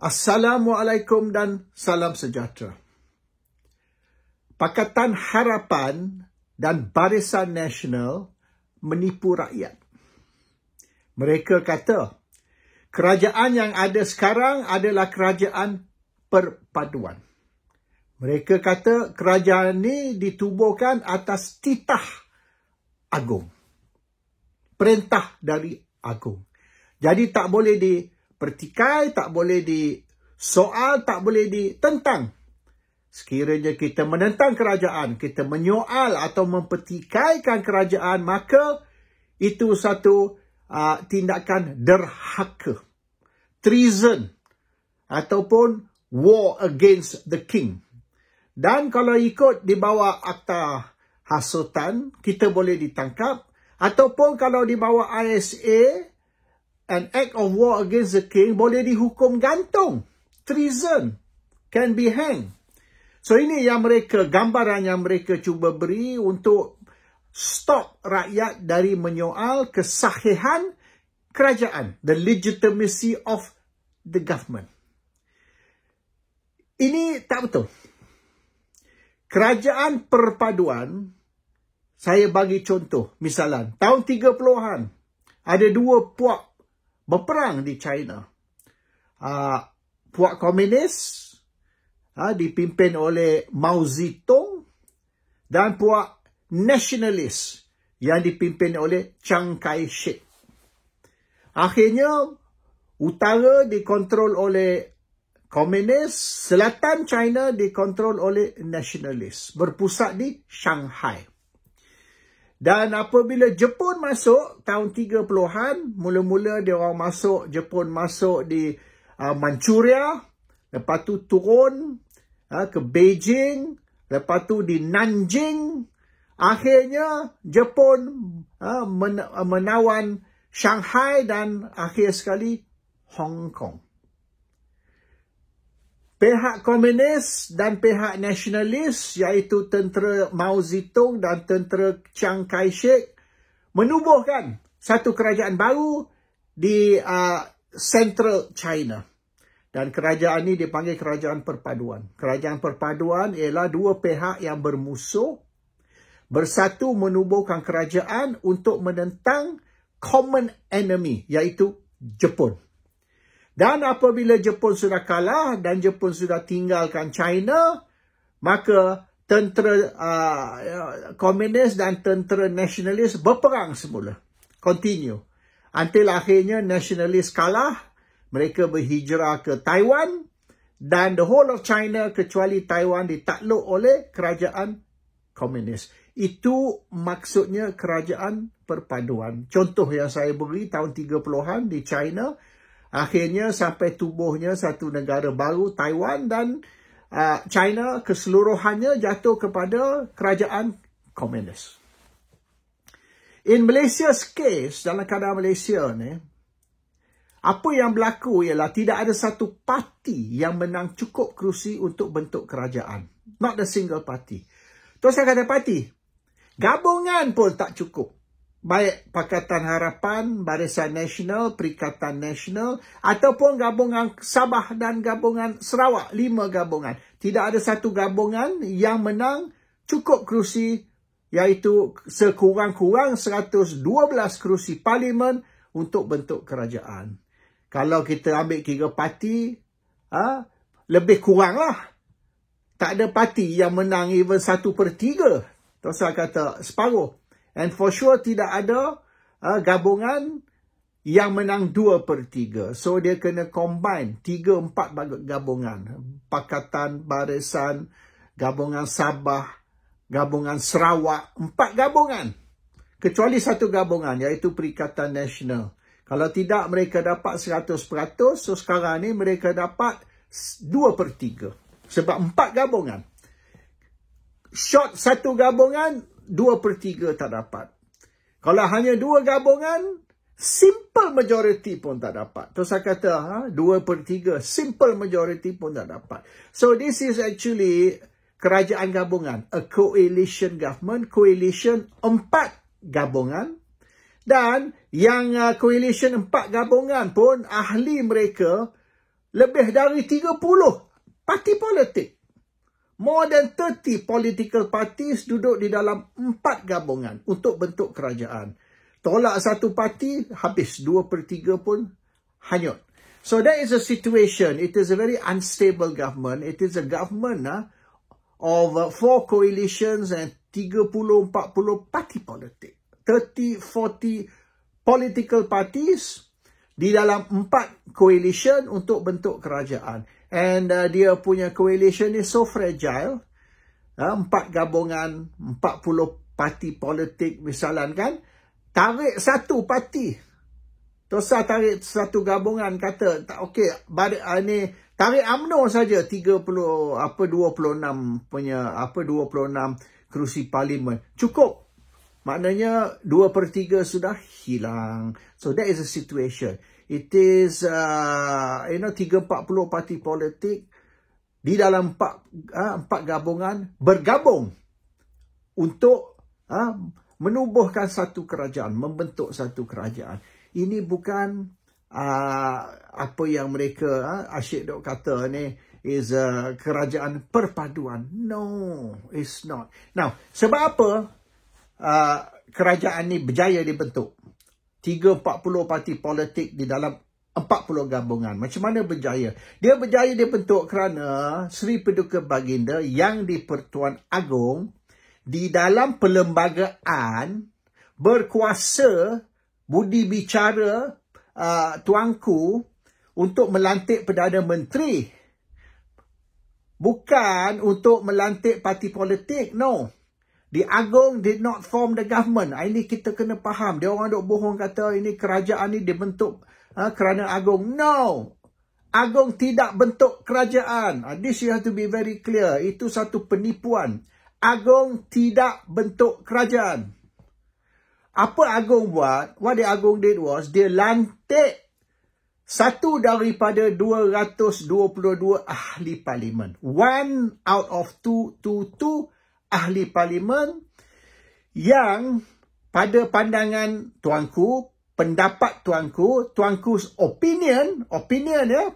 Assalamualaikum dan salam sejahtera. Pakatan Harapan dan Barisan Nasional menipu rakyat. Mereka kata, kerajaan yang ada sekarang adalah kerajaan perpaduan. Mereka kata kerajaan ini ditubuhkan atas titah agung. Perintah dari agung. Jadi tak boleh dipertikai, tak boleh disoal, tak boleh ditentang. Sekiranya kita menentang kerajaan, kita menyoal atau mempertikaikan kerajaan, maka itu satu tindakan derhaka, treason ataupun war against the king. Dan kalau ikut di bawah akta hasutan, kita boleh ditangkap, ataupun kalau di bawah ISA, an act of war against the king, boleh dihukum gantung. Treason, can be hanged. So ini yang mereka, gambaran yang mereka cuba beri untuk stop rakyat dari menyoal kesahihan kerajaan, the legitimacy of the government. Ini tak betul. Kerajaan perpaduan, saya bagi contoh, misalnya, tahun 30-an, ada dua puak berperang di China. Puak komunis, dipimpin oleh Mao Zedong, dan puak nasionalis yang dipimpin oleh Chiang Kai-shek. Akhirnya, utara dikontrol oleh komunis, selatan China dikontrol oleh nasionalis, berpusat di Shanghai. Dan apabila Jepun masuk tahun 30-an, mula-mula dia orang masuk, Jepun masuk di Manchuria, lepas tu turun ke Beijing, lepas tu di Nanjing. Akhirnya Jepun menawan Shanghai dan akhir sekali Hong Kong. Pihak komunis dan pihak nasionalis, iaitu tentera Mao Zedong dan tentera Chiang Kai-shek, menubuhkan satu kerajaan baru di Central China. Dan kerajaan ini dipanggil kerajaan perpaduan. Kerajaan perpaduan ialah dua pihak yang bermusuh, bersatu menubuhkan kerajaan untuk menentang common enemy, iaitu Jepun. Dan apabila Jepun sudah kalah dan Jepun sudah tinggalkan China, maka tentera komunis dan tentera nasionalis berperang semula. Continue. Until akhirnya nasionalis kalah, mereka berhijrah ke Taiwan, dan the whole of China kecuali Taiwan ditakluk oleh kerajaan komunis. Itu maksudnya kerajaan perpaduan. Contoh yang saya beri tahun 30-an di China, akhirnya sampai tubuhnya satu negara baru, Taiwan, dan China keseluruhannya jatuh kepada kerajaan komunis. In Malaysia's case, dalam keadaan Malaysia ni, apa yang berlaku ialah tidak ada satu parti yang menang cukup kerusi untuk bentuk kerajaan. Not a single party. Terus saya kata parti, gabungan pun tak cukup. Baik Pakatan Harapan, Barisan Nasional, Perikatan Nasional, ataupun gabungan Sabah dan gabungan Sarawak, 5 gabungan. Tidak ada satu gabungan yang menang cukup kerusi, iaitu sekurang-kurang 112 kerusi parlimen untuk bentuk kerajaan. Kalau kita ambil 3 parti, lebih kurang lah. Tak ada parti yang menang even 1/3. Terus saya kata separuh. And for sure tidak ada gabungan yang menang 2/3. So dia kena combine 3-4 gabungan. Pakatan, Barisan, gabungan Sabah, gabungan Sarawak, 4 gabungan. Kecuali satu gabungan, iaitu Perikatan Nasional. Kalau tidak mereka dapat 100%, so sekarang ni mereka dapat 2/3. Sebab 4 gabungan. Short satu gabungan, 2/3 tak dapat. Kalau hanya 2 gabungan, simple majority pun tak dapat. Terus saya kata, 2/3, simple majority pun tak dapat. So this is actually kerajaan gabungan. A coalition government, coalition 4 gabungan. Dan yang coalition 4 gabungan pun ahli mereka lebih dari 30 parti politik. More than 30 political parties duduk di dalam 4 gabungan untuk bentuk kerajaan. Tolak satu parti, habis 2/3 pun hanyut. So that is a situation. It is a very unstable government. It is a government of 4 coalitions and 30-40 parti politik. 30-40 political parties di dalam 4 coalition untuk bentuk kerajaan. And dia punya coalition is so fragile. 4 gabungan, 40 parti politik misalnya kan. Tarik satu parti. Tosa tarik satu gabungan kata, okey, tarik UMNO saja 26 kerusi parlimen. Cukup. Maknanya 2/3 sudah hilang. So that is the situation. It is 30-40 parti politik di dalam 4 gabungan bergabung untuk menubuhkan satu kerajaan, membentuk satu kerajaan. Ini bukan apa yang mereka asyik dok kata ni is kerajaan perpaduan. No, it's not. Now, sebab apa kerajaan ni berjaya dibentuk? 30-40 parti politik di dalam 40 gabungan. Macam mana berjaya? Dia berjaya dibentuk kerana Seri Paduka Baginda yang di-Pertuan Agong di dalam perlembagaan berkuasa budi bicara tuanku untuk melantik Perdana Menteri. Bukan untuk melantik parti politik, no. The Agong did not form the government. Ini kita kena faham. Dia orang duk bohong kata ini kerajaan ni dibentuk kerana Agong. No. Agong tidak bentuk kerajaan. This you have to be very clear. Itu satu penipuan. Agong tidak bentuk kerajaan. Apa Agong buat? What the Agong did was, dia lantik satu daripada 222 ahli parlimen. 1 out of 222 ahli parlimen yang pada pandangan tuanku, pendapat tuanku's opinion ya.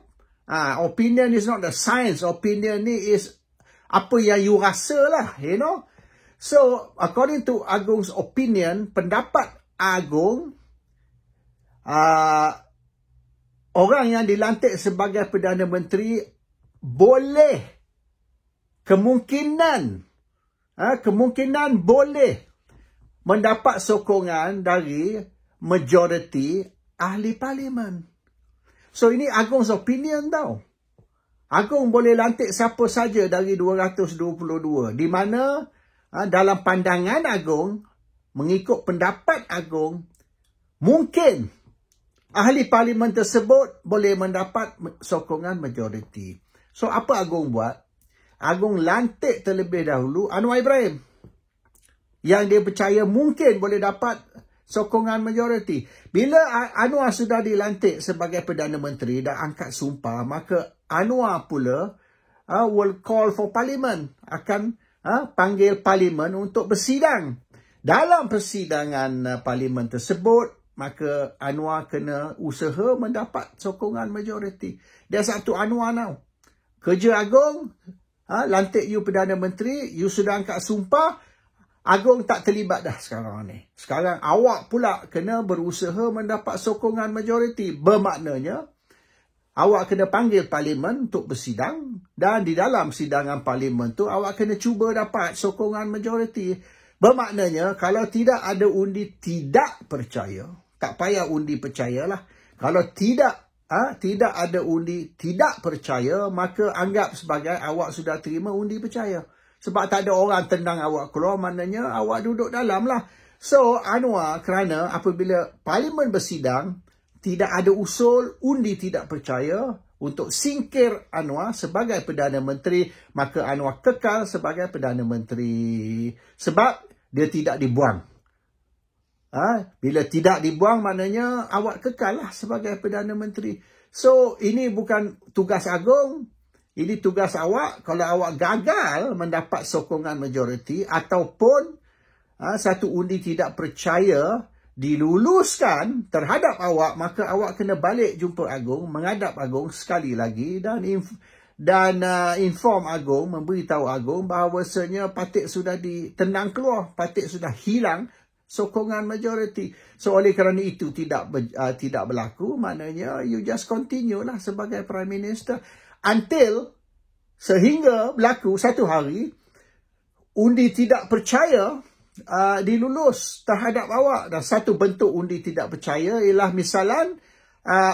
Opinion is not the science. Opinion ni is apa yang you rasa lah, you know. So, according to Agong's opinion, pendapat Agong, orang yang dilantik sebagai Perdana Menteri boleh, kemungkinan boleh mendapat sokongan dari majoriti ahli parlimen. So, ini Agong's opinion tau. Agong boleh lantik siapa saja dari 222. Di mana dalam pandangan Agong, mengikut pendapat Agong, mungkin ahli parlimen tersebut boleh mendapat sokongan majoriti. So apa Agong buat? Agong lantik terlebih dahulu Anwar Ibrahim, yang dia percaya mungkin boleh dapat sokongan majoriti. Bila Anwar sudah dilantik sebagai Perdana Menteri dan angkat sumpah, maka Anwar pula will call for parliament, akan panggil parlimen untuk bersidang. Dalam persidangan parlimen tersebut, maka Anwar kena usaha mendapat sokongan majoriti. Dia satu Anwar now. Kerja Agong, lantik you Perdana Menteri, you sudah angkat sumpah, Agong tak terlibat dah sekarang ni. Sekarang awak pula kena berusaha mendapat sokongan majoriti. Bermaknanya, awak kena panggil parlimen untuk bersidang, dan di dalam sidangan parlimen tu awak kena cuba dapat sokongan majoriti. Bermaknanya kalau tidak ada undi tidak percaya, tak payah undi percayalah. Kalau tidak ada undi tidak percaya, maka anggap sebagai awak sudah terima undi percaya. Sebab tak ada orang tendang awak keluar, maknanya awak duduk dalam lah. So Anwar, kerana apabila parlimen bersidang, tidak ada usul undi tidak percaya untuk singkir Anwar sebagai Perdana Menteri, maka Anwar kekal sebagai Perdana Menteri. Sebab dia tidak dibuang. Bila tidak dibuang, maknanya awak kekal lah sebagai Perdana Menteri. So, ini bukan tugas Agong. Ini tugas awak. Kalau awak gagal mendapat sokongan majoriti ataupun satu undi tidak percaya diluluskan terhadap awak, maka awak kena balik jumpa Agong, menghadap Agong sekali lagi dan inform Agong, memberitahu Agong bahawasanya Patik sudah ditendang keluar, Patik sudah hilang sokongan majoriti. So oleh kerana itu tidak berlaku, maknanya you just continue lah sebagai Prime Minister until sehingga berlaku satu hari undi tidak percaya dilulus terhadap awak. Dan satu bentuk undi tidak percaya ialah misalan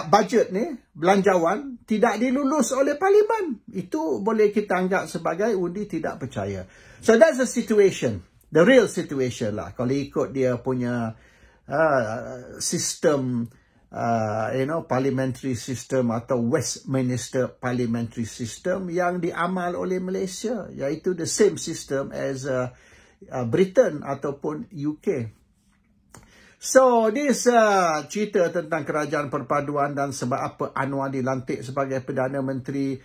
bajet ni, belanjawan tidak dilulus oleh Parlimen. Itu boleh kita anggap sebagai undi tidak percaya. So that's the situation, the real situation lah. Kalau ikut dia punya sistem, parliamentary system atau Westminster parliamentary system yang diamal oleh Malaysia, iaitu the same system as Britain ataupun UK. So, this cerita tentang kerajaan perpaduan dan sebab apa Anwar dilantik sebagai Perdana Menteri,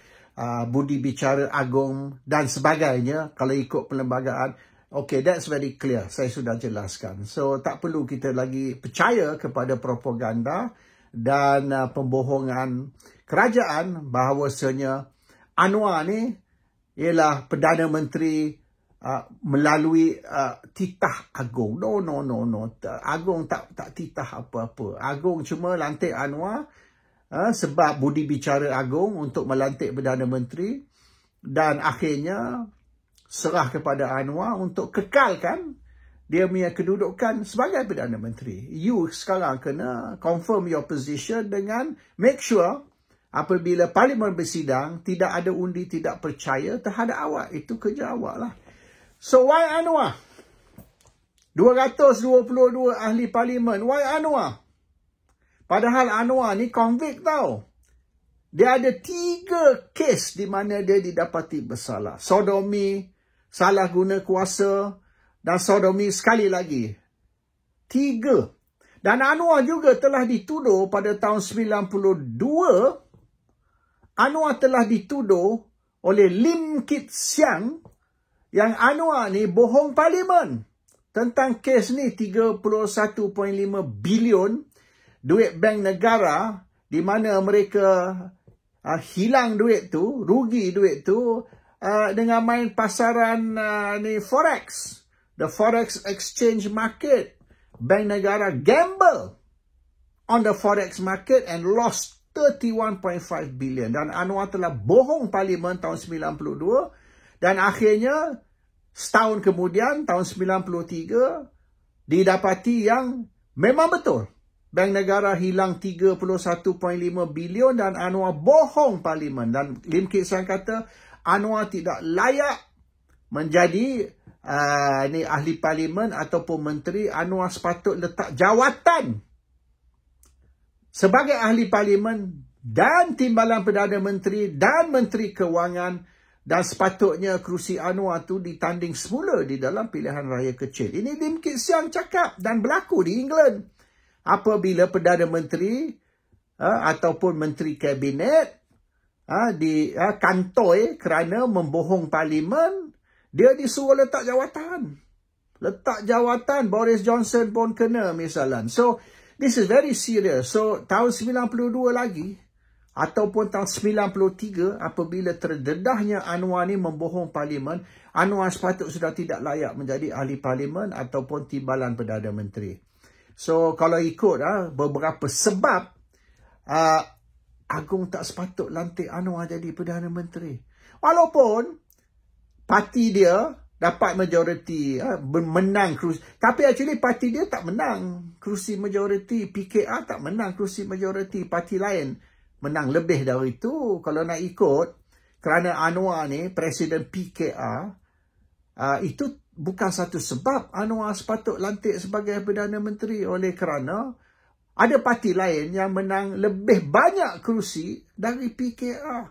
budi bicara Agong dan sebagainya, kalau ikut perlembagaan. Okay, that's very clear. Saya sudah jelaskan. So, tak perlu kita lagi percaya kepada propaganda dan pembohongan kerajaan bahawasanya Anwar ni ialah Perdana Menteri melalui titah Agong. No. Agong tak titah apa-apa. Agong cuma lantik Anwar sebab budi bicara Agong untuk melantik Perdana Menteri, dan akhirnya serah kepada Anwar untuk kekalkan dia punya kedudukan sebagai Perdana Menteri. You sekarang kena confirm your position dengan make sure apabila Parlimen bersidang tidak ada undi tidak percaya terhadap awak. Itu kerja awak lah. So, why Anwar? 222 ahli Parlimen. Why Anwar? Padahal Anwar ni convict tau. Dia ada 3 kes di mana dia didapati bersalah. Sodomi, salah guna kuasa, dan sodomi sekali lagi. 3. Dan Anwar juga telah dituduh pada tahun 92. Anwar telah dituduh oleh Lim Kit Siang yang Anwar ni bohong Parlimen tentang kes ni 31.5 bilion duit bank negara, di mana mereka hilang duit tu, rugi duit tu dengan main pasaran ni forex, the forex exchange market. Bank negara gamble on the forex market and lost 31.5 billion. Dan Anwar telah bohong Parlimen tahun 92. Dan akhirnya, setahun kemudian, tahun 93, didapati yang memang betul. Bank negara hilang 31.5 bilion dan Anwar bohong Parlimen. Dan Lim Kit Siang kata, Anwar tidak layak menjadi ni ahli Parlimen ataupun menteri. Anwar sepatut letak jawatan sebagai ahli Parlimen dan Timbalan Perdana Menteri dan Menteri Kewangan. Dan sepatutnya kerusi Anwar tu ditanding semula di dalam pilihan raya kecil. Ini Lim Kit Siang cakap dan berlaku di England. Apabila Perdana Menteri ataupun Menteri Kabinet kantoi kerana membohong Parlimen, dia disuruh letak jawatan. Letak jawatan, Boris Johnson pun kena misalan. So, this is very serious. So, tahun 92 lagi, ataupun tahun 93, apabila terdedahnya Anwar ni membohong Parlimen, Anwar sepatutnya sudah tidak layak menjadi ahli Parlimen ataupun Timbalan Perdana Menteri. So, kalau ikut beberapa sebab, Agong tak sepatut lantik Anwar jadi Perdana Menteri. Walaupun parti dia dapat majoriti, menang kerusi. Tapi actually parti dia tak menang kerusi majoriti. PKR tak menang kerusi majoriti. Parti lain menang lebih dari itu. Kalau nak ikut, kerana Anwar ni Presiden PKR, itu bukan satu sebab Anwar sepatut lantik sebagai Perdana Menteri, oleh kerana ada parti lain yang menang lebih banyak kerusi dari PKR.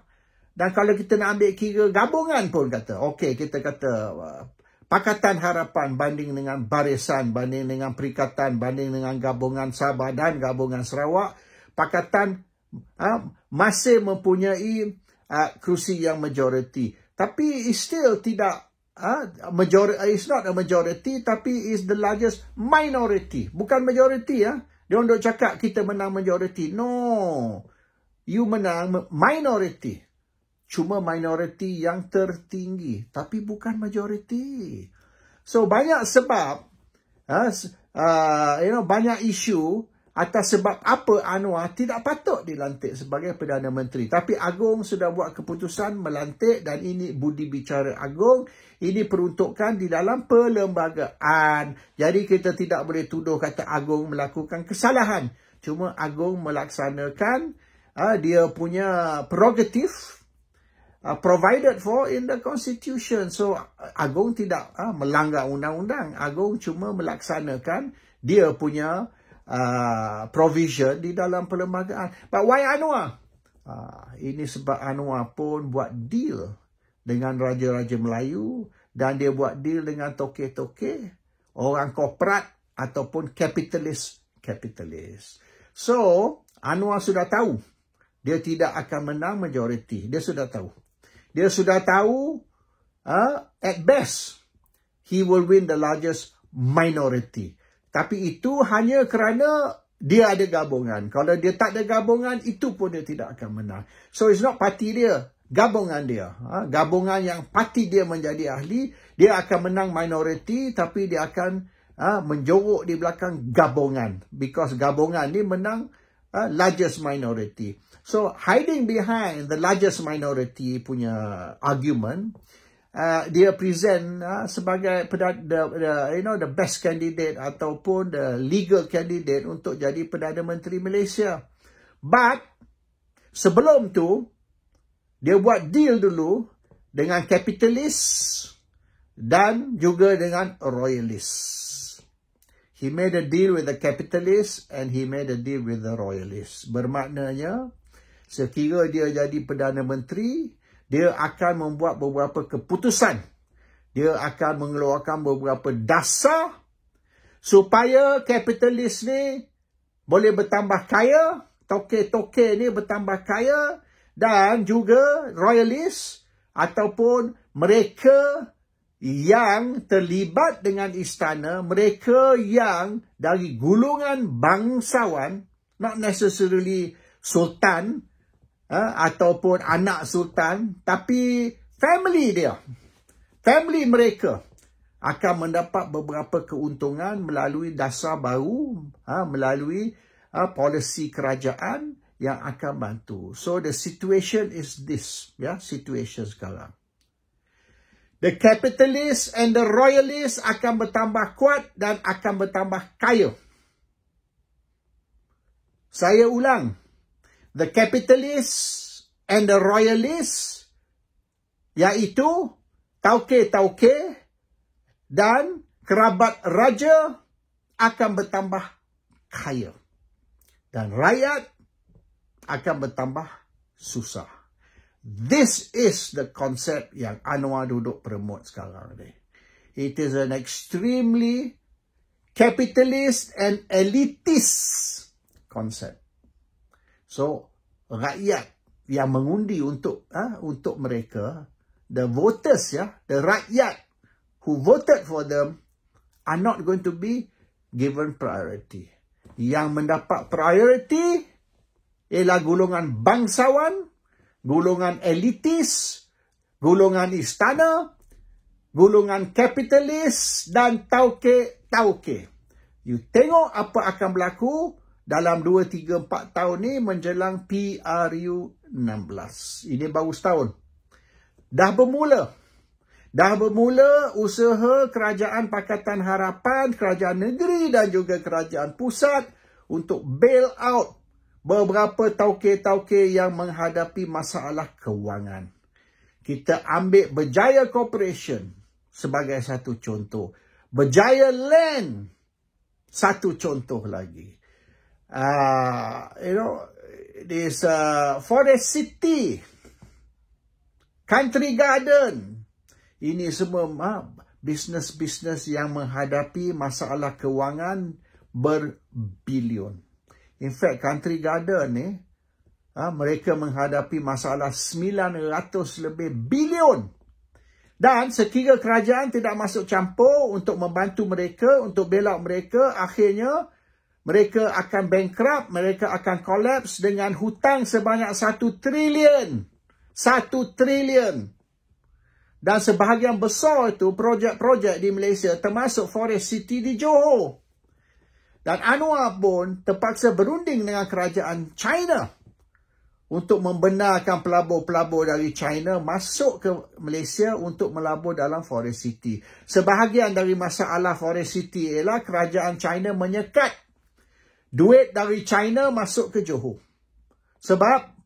Dan kalau kita nak ambil kira gabungan pun kata, okey, kita kata Pakatan Harapan banding dengan Barisan, banding dengan Perikatan, banding dengan Gabungan Sabah dan Gabungan Sarawak, Pakatan masih mempunyai kerusi yang majoriti. Tapi still tidak it's not a majority, tapi is the largest minority. Bukan majority, ya. Dia orang cakap kita menang majority. No. You menang minority. Cuma minority yang tertinggi. Tapi bukan majority. So, banyak sebab, banyak isu atas sebab apa Anwar tidak patut dilantik sebagai Perdana Menteri. Tapi Agong sudah buat keputusan melantik dan ini budi bicara Agong. Ini peruntukan di dalam perlembagaan. Jadi kita tidak boleh tuduh kata Agong melakukan kesalahan. Cuma Agong melaksanakan dia punya prerogatif provided for in the Constitution. So Agong tidak melanggar undang-undang. Agong cuma melaksanakan dia punya provision di dalam perlembagaan. But why Anwar? Ini sebab Anwar pun buat deal dengan Raja-Raja Melayu dan dia buat deal dengan toke-toke, orang korporat ataupun kapitalis. So, Anwar sudah tahu dia tidak akan menang majority. Dia sudah tahu. Dia sudah tahu at best he will win the largest minority. Tapi itu hanya kerana dia ada gabungan. Kalau dia tak ada gabungan, itu pun dia tidak akan menang. So, it's not parti dia. Gabungan dia. Gabungan yang parti dia menjadi ahli. Dia akan menang minority, tapi dia akan menjorok di belakang gabungan. Because gabungan ni menang largest minority. So, hiding behind the largest minority punya argument, dia present sebagai the best candidate ataupun the legal candidate untuk jadi Perdana Menteri Malaysia. But sebelum tu dia buat deal dulu dengan kapitalis dan juga dengan royalis. He made a deal with the capitalists and he made a deal with the royalists. Bermaknanya sekira dia jadi Perdana Menteri, dia akan membuat beberapa keputusan. Dia akan mengeluarkan beberapa dasar supaya kapitalis ni boleh bertambah kaya, toke-toke ni bertambah kaya dan juga royalis ataupun mereka yang terlibat dengan istana, mereka yang dari golongan bangsawan, not necessarily sultan, ataupun anak sultan, tapi family dia, family mereka akan mendapat beberapa keuntungan melalui dasar baru, melalui polisi kerajaan yang akan bantu. So the situation is this, situation sekarang. The capitalists and the royalists akan bertambah kuat dan akan bertambah kaya. Saya ulang. The capitalists and the royalists, iaitu tauke-tauke dan kerabat raja akan bertambah kaya. Dan rakyat akan bertambah susah. This is the concept yang Anwar duduk promote sekarang ni. It is an extremely capitalist and elitist concept. So, rakyat yang mengundi untuk mereka, the voters, the rakyat who voted for them are not going to be given priority. Yang mendapat priority ialah golongan bangsawan, golongan elitis, golongan istana, golongan kapitalis dan tauke-tauke. You tengok apa akan berlaku dalam 2, 3, 4 tahun ni menjelang PRU 16. Ini baru setahun. Dah bermula usaha Kerajaan Pakatan Harapan, Kerajaan Negeri dan juga Kerajaan Pusat untuk bail out beberapa tauke-tauke yang menghadapi masalah kewangan. Kita ambil Berjaya Corporation sebagai satu contoh. Berjaya Land satu contoh lagi. This Forest City, Country Garden. Ini semua bisnes-bisnes yang menghadapi masalah kewangan berbilion. In fact, Country Garden ni, mereka menghadapi masalah 900 lebih bilion. Dan sekiranya kerajaan tidak masuk campur untuk membantu mereka, untuk bailout mereka, akhirnya mereka akan bankrupt, mereka akan collapse dengan hutang sebanyak 1 trilion. 1 trilion. Dan sebahagian besar itu projek-projek di Malaysia termasuk Forest City di Johor. Dan Anwar pun terpaksa berunding dengan kerajaan China untuk membenarkan pelabur-pelabur dari China masuk ke Malaysia untuk melabur dalam Forest City. Sebahagian dari masalah Forest City ialah kerajaan China menyekat duit dari China masuk ke Johor. Sebab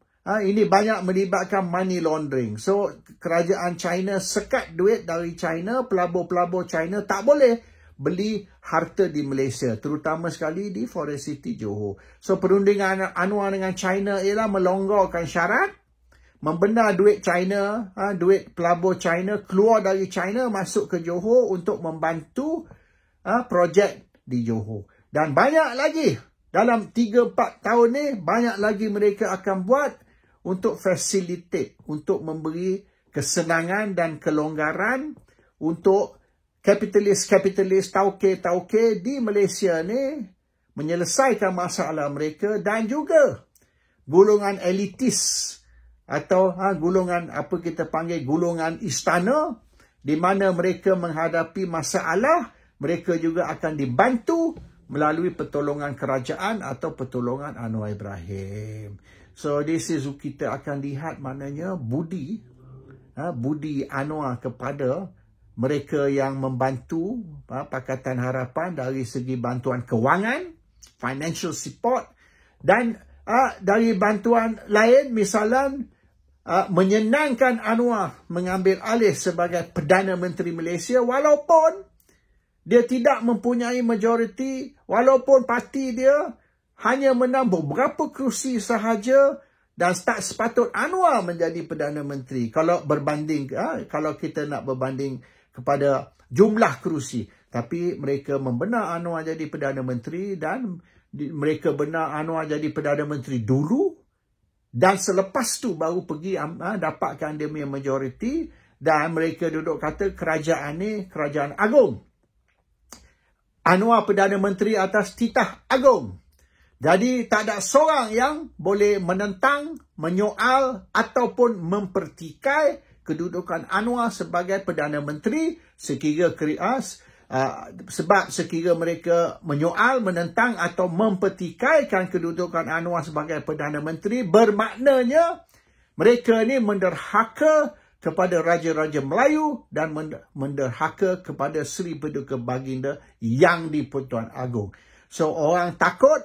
ini banyak melibatkan money laundering. So, kerajaan China sekat duit dari China, pelabur-pelabur China tak boleh beli harta di Malaysia, terutama sekali di Forest City Johor. So, perundingan Anwar dengan China ialah melonggarkan syarat, membenar duit China, duit pelabur China keluar dari China masuk ke Johor untuk membantu projek di Johor. Dan banyak lagi, dalam 3-4 tahun ni, banyak lagi mereka akan buat untuk facilitate, untuk memberi kesenangan dan kelonggaran untuk kapitalis-kapitalis, tauke-tauke di Malaysia ni menyelesaikan masalah mereka, dan juga golongan elitis atau golongan apa kita panggil golongan istana, di mana mereka menghadapi masalah, mereka juga akan dibantu melalui pertolongan kerajaan atau pertolongan Anwar Ibrahim. So this is kita akan lihat maknanya budi Anwar kepada mereka yang membantu Pakatan Harapan dari segi bantuan kewangan, financial support, dan dari bantuan lain, misalnya menyenangkan Anwar mengambil alih sebagai Perdana Menteri Malaysia walaupun dia tidak mempunyai majoriti, walaupun parti dia hanya menang beberapa kerusi sahaja, dan tak sepatut Anwar menjadi Perdana Menteri kalau berbanding, kalau kita nak berbanding kepada jumlah kerusi. Tapi mereka membenar Anwar jadi Perdana Menteri, dan mereka benar Anwar jadi Perdana Menteri dulu, dan selepas tu baru pergi dapatkan dia punya majoriti, dan mereka duduk kata kerajaan ni kerajaan agung. Anwar Perdana Menteri atas titah agung. Jadi tak ada seorang yang boleh menentang, menyoal ataupun mempertikai kedudukan Anwar sebagai Perdana Menteri sebab sekiranya mereka menyoal, menentang atau mempertikaikan kedudukan Anwar sebagai Perdana Menteri, bermaknanya mereka ni menderhaka kepada Raja-Raja Melayu dan menderhaka kepada Seri Paduka Baginda Yang di-Pertuan Agong. So orang takut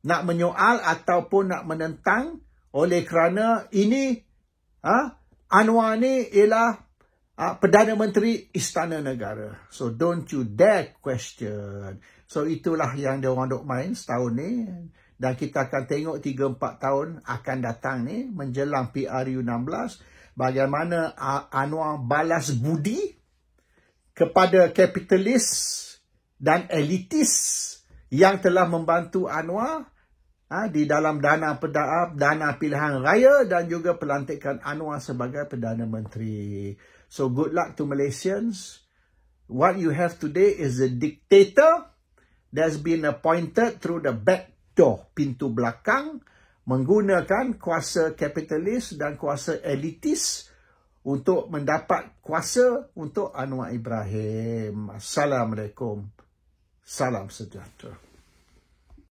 nak menyoal ataupun nak menentang oleh kerana ini Anwar ni ialah Perdana Menteri Istana Negara. So don't you dare question. So itulah yang dia orang duk main setahun ni, dan kita akan tengok 3-4 tahun akan datang ni menjelang PRU 16 bagaimana Anwar balas budi kepada kapitalis dan elitis yang telah membantu Anwar di dalam dana pilihan raya dan juga pelantikan Anwar sebagai Perdana Menteri. So good luck to Malaysians. What you have today is a dictator that's been appointed through the back door, pintu belakang, menggunakan kuasa kapitalis dan kuasa elitis untuk mendapat kuasa untuk Anwar Ibrahim. Assalamualaikum. Salam sejahtera.